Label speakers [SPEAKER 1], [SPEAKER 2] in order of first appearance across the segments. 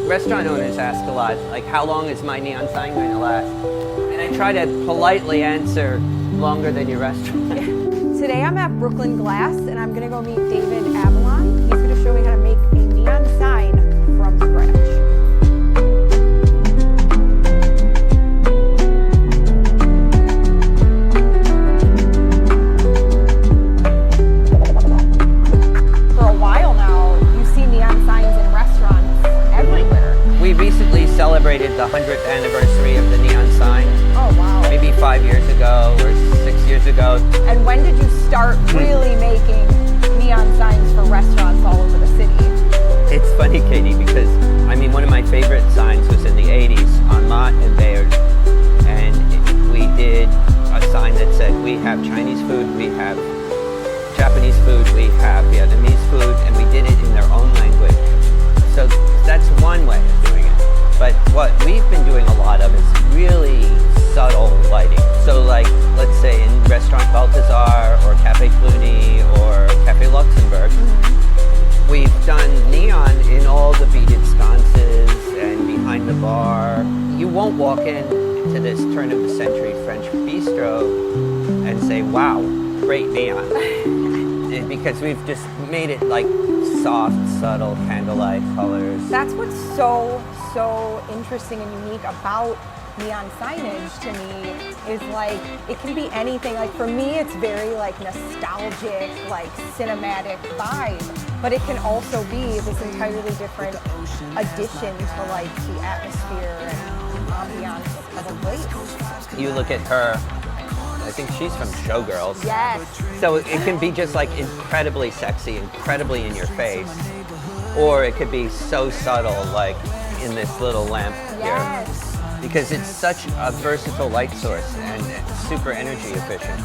[SPEAKER 1] Restaurant owners ask a lot, like, how long is my neon sign going to last? And I try to politely answer, longer than your restaurant.
[SPEAKER 2] Today I'm at Brooklyn Glass, and I'm gonna go meet David Avalon. He's gonna show me how to make a neon sign from scratch. For a while now, you see neon signs in restaurants everywhere.
[SPEAKER 1] We recently celebrated the 100th anniversary of the neon sign.
[SPEAKER 2] Oh wow.
[SPEAKER 1] Maybe 5 years ago or 6 years ago.
[SPEAKER 2] And when did you start really making neon signs for restaurants all over the city?
[SPEAKER 1] It's funny, Katie, because I mean, one of my favorite signs was in the 80s on Mott and Bayard. And we did a sign that said, we have Chinese food, we have Japanese food, we have Vietnamese food, and we did it in their own language. So that's one way of doing it. But what we've been doing a lot of is really subtle lighting. So like, let's say in Restaurant Balthazar or Cafe Cluny or Cafe Luxembourg, we've done neon in all the beaded sconces and behind the bar. You won't walk in to this turn of the century French bistro and say, wow, great neon. Because we've just made it like soft, subtle candlelight colors.
[SPEAKER 2] That's what's so interesting and unique about neon signage to me is like, it can be anything. Like for me, it's very like nostalgic, like cinematic vibe, but it can also be this entirely different addition to like the atmosphere and ambiance of a place.
[SPEAKER 1] You look at her, I think she's from Showgirls.
[SPEAKER 2] Yes.
[SPEAKER 1] So it can be just like incredibly sexy, incredibly in your face, or it could be so subtle, like in this little lamp
[SPEAKER 2] Yes.
[SPEAKER 1] here. Because it's such a versatile light source and super energy efficient.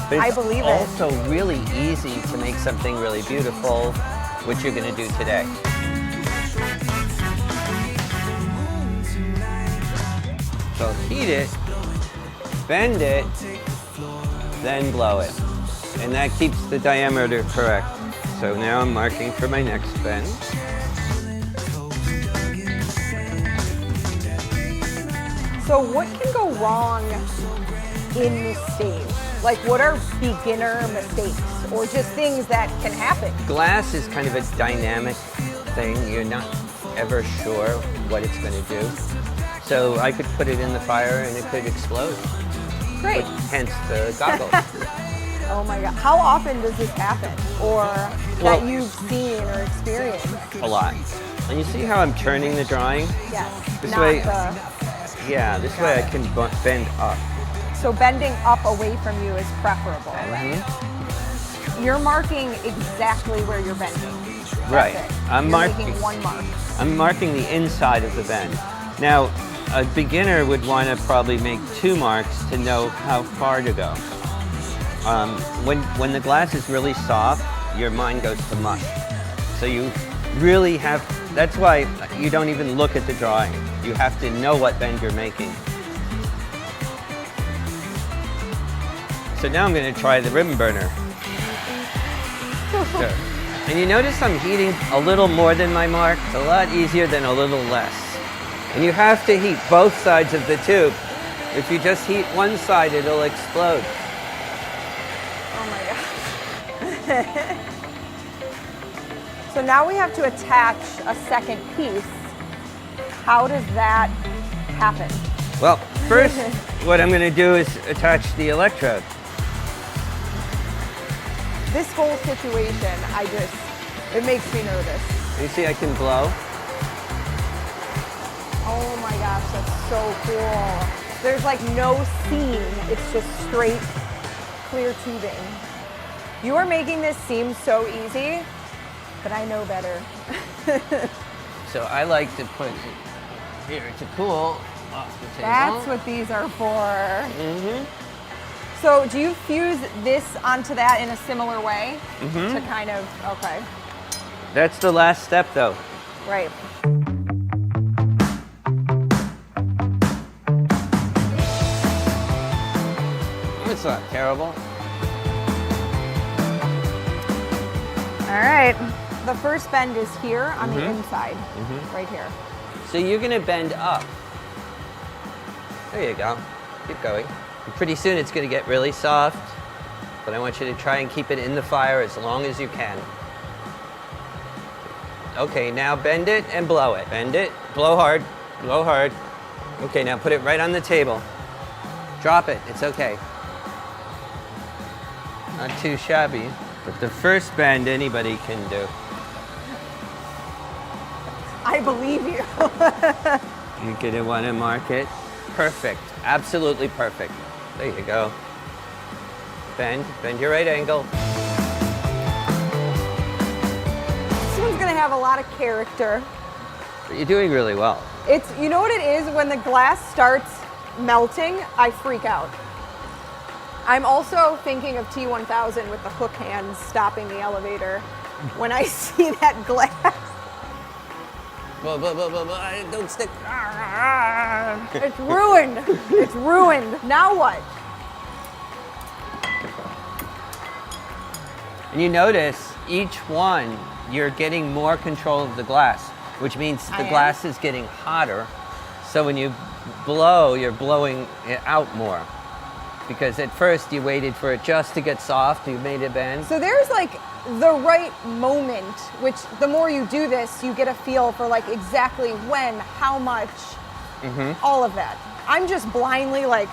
[SPEAKER 1] But
[SPEAKER 2] I
[SPEAKER 1] it's
[SPEAKER 2] believe it.
[SPEAKER 1] also really easy to make something really beautiful, which you're going to do today. So heat it, bend it, then blow it. And that keeps the diameter correct. So now I'm marking for my next bend.
[SPEAKER 2] So what can go wrong in this stage? Like what are beginner mistakes or just things that can happen?
[SPEAKER 1] Glass is kind of a dynamic thing. You're not ever sure what it's going to do. So I could put it in the fire and it could explode.
[SPEAKER 2] Great.
[SPEAKER 1] Hence the goggles.
[SPEAKER 2] Oh my God. How often does this happen? Or
[SPEAKER 1] Well,
[SPEAKER 2] that you've seen or experienced?
[SPEAKER 1] A lot. And you see how I'm turning the drawing?
[SPEAKER 2] Yes.
[SPEAKER 1] This
[SPEAKER 2] Not
[SPEAKER 1] way-
[SPEAKER 2] the,
[SPEAKER 1] Yeah, this way I can bend up.
[SPEAKER 2] so bending up away from you is preferable. You're marking exactly where you're bending. That's
[SPEAKER 1] Right.
[SPEAKER 2] it.
[SPEAKER 1] I'm
[SPEAKER 2] You're
[SPEAKER 1] marking-
[SPEAKER 2] making one mark.
[SPEAKER 1] I'm marking the inside of the bend. Now, a beginner would want to probably make 2 marks to know how far to go. When the glass is really soft, your mind goes to mush. So you really have, that's why you don't even look at the drawing. You have to know what bend you're making. So now I'm going to try the ribbon burner. Sure. And you notice I'm heating a little more than my mark. It's a lot easier than a little less. And you have to heat both sides of the tube. If you just heat one side, it'll explode.
[SPEAKER 2] Oh my God. So now we have to attach a second piece. How does that happen?
[SPEAKER 1] Well, first, what I'm going to do is attach the electrode.
[SPEAKER 2] This whole situation, it makes me nervous.
[SPEAKER 1] You see I can blow?
[SPEAKER 2] Oh my gosh, that's so cool. There's like no seam, it's just straight, clear tubing. You are making this seem so easy, but I know better.
[SPEAKER 1] So I like to put it here to cool off the table.
[SPEAKER 2] That's what these are for. So do you fuse this onto that in a similar way? To kind of, okay.
[SPEAKER 1] That's the last step though.
[SPEAKER 2] Right.
[SPEAKER 1] It's not terrible.
[SPEAKER 2] All right. The first bend is here on the inside, right here.
[SPEAKER 1] So you're gonna bend up. There you go. Keep going. And pretty soon it's gonna get really soft, but I want you to try and keep it in the fire as long as you can. Okay, now bend it and blow it. Bend it, blow hard, blow hard. Okay, now put it right on the table. Drop it, it's okay. Not too shabby, but the first bend anybody can do.
[SPEAKER 2] I believe you.
[SPEAKER 1] You're gonna wanna mark it. Perfect, absolutely perfect. There you go. Bend your right angle.
[SPEAKER 2] This one's gonna have a lot of character.
[SPEAKER 1] You're doing really well.
[SPEAKER 2] It's, you know what it is? When the glass starts melting, I freak out. I'm also thinking of T-1000 with the hook hands stopping the elevator when I see that glass.
[SPEAKER 1] Blah, blah, blah, blah, blah. Don't stick.
[SPEAKER 2] It's ruined. It's ruined. Now what?
[SPEAKER 1] And you notice each one, you're getting more control of the glass, which means the glass is getting hotter. So when you blow, you're blowing it out more. Because at first you waited for it just to get soft, you made it bend.
[SPEAKER 2] So there's like the right moment, which the more you do this, you get a feel for like exactly when, how much, all of that. I'm just blindly like.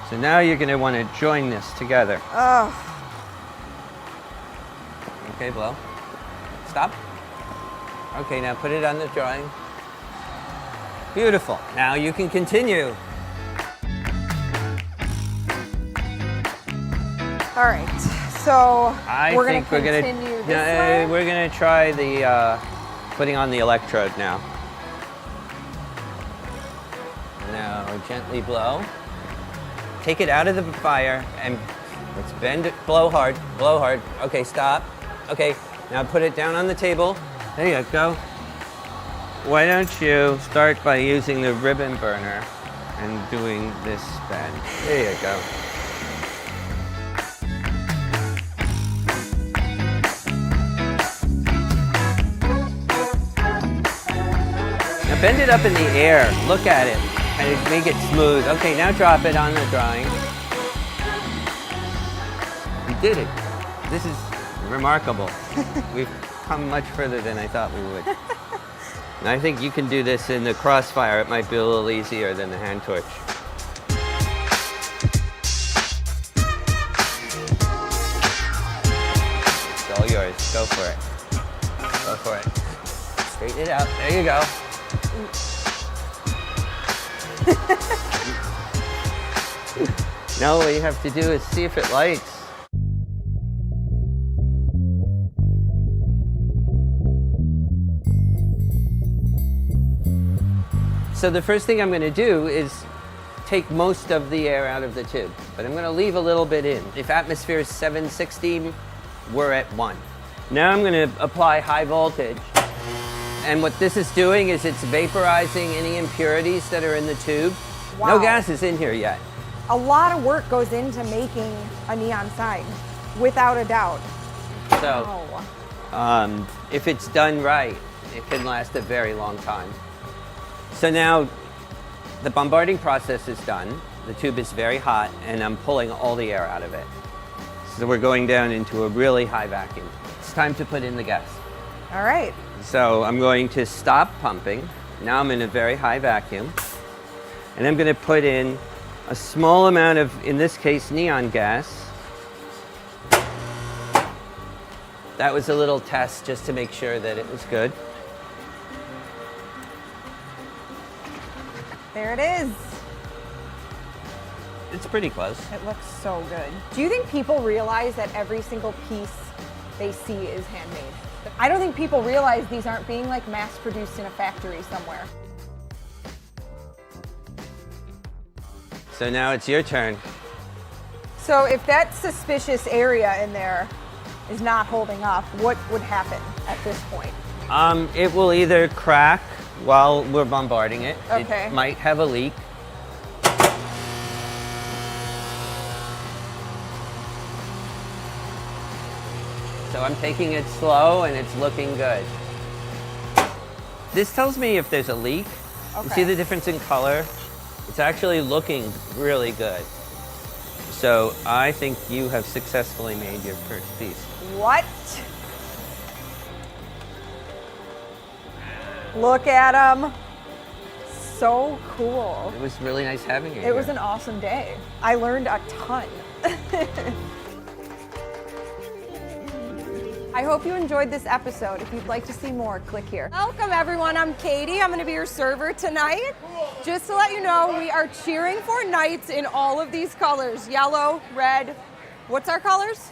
[SPEAKER 1] So now you're gonna wanna join this together.
[SPEAKER 2] Oh.
[SPEAKER 1] Okay, blow. Stop. Okay, now put it on the drawing. Beautiful. Now you can continue.
[SPEAKER 2] All right, so we're gonna
[SPEAKER 1] we're
[SPEAKER 2] continue
[SPEAKER 1] gonna,
[SPEAKER 2] this way.
[SPEAKER 1] we're gonna try the putting on the electrode now. Now gently blow. Take it out of the fire and let's bend it. Blow hard. Blow hard. Okay, stop. Okay, now put it down on the table. There you go. Why don't you start by using the ribbon burner and doing this bend. There you go. Now bend it up in the air. Look at it. And make it smooth. Okay, now drop it on the drawing. We did it. This is remarkable. We've come much further than I thought we would. And I think you can do this in the crossfire. It might be a little easier than the hand torch. It's all yours. Go for it. Go for it. Straighten it out. There you go. Now what you have to do is see if it lights. So the first thing I'm going to do is take most of the air out of the tube, but I'm going to leave a little bit in. If atmosphere is 760, we're at 1. Now I'm going to apply high voltage. And what this is doing is it's vaporizing any impurities that are in the tube.
[SPEAKER 2] Wow.
[SPEAKER 1] No gas is in here yet.
[SPEAKER 2] A lot of work goes into making a neon sign, without a doubt.
[SPEAKER 1] So
[SPEAKER 2] Wow.
[SPEAKER 1] if it's done right, it can last a very long time. So now the bombarding process is done. The tube is very hot and I'm pulling all the air out of it. So we're going down into a really high vacuum. It's time to put in the gas.
[SPEAKER 2] All right.
[SPEAKER 1] So I'm going to stop pumping. Now I'm in a very high vacuum. And I'm going to put in a small amount of, in this case, neon gas. That was a little test just to make sure that it was good.
[SPEAKER 2] There it is.
[SPEAKER 1] It's pretty close.
[SPEAKER 2] It looks so good. Do you think people realize that every single piece they see is handmade? I don't think people realize these aren't being like mass produced in a factory somewhere.
[SPEAKER 1] So now it's your turn.
[SPEAKER 2] So if that suspicious area in there is not holding up, what would happen at this point?
[SPEAKER 1] It will either crack while we're bombarding it.
[SPEAKER 2] Okay.
[SPEAKER 1] It might have a leak. So I'm taking it slow and it's looking good. This tells me if there's a leak. You see the difference in color? It's actually looking really good. So I think you have successfully made your first piece.
[SPEAKER 2] What? Look at them. So cool.
[SPEAKER 1] It was really nice having you.
[SPEAKER 2] It was an awesome day. I learned a ton. I hope you enjoyed this episode. If you'd like to see more, click here. Welcome everyone, I'm Katie. I'm gonna be your server tonight. Just to let you know, we are cheering for knights in all of these colors. Yellow, red, what's our colors?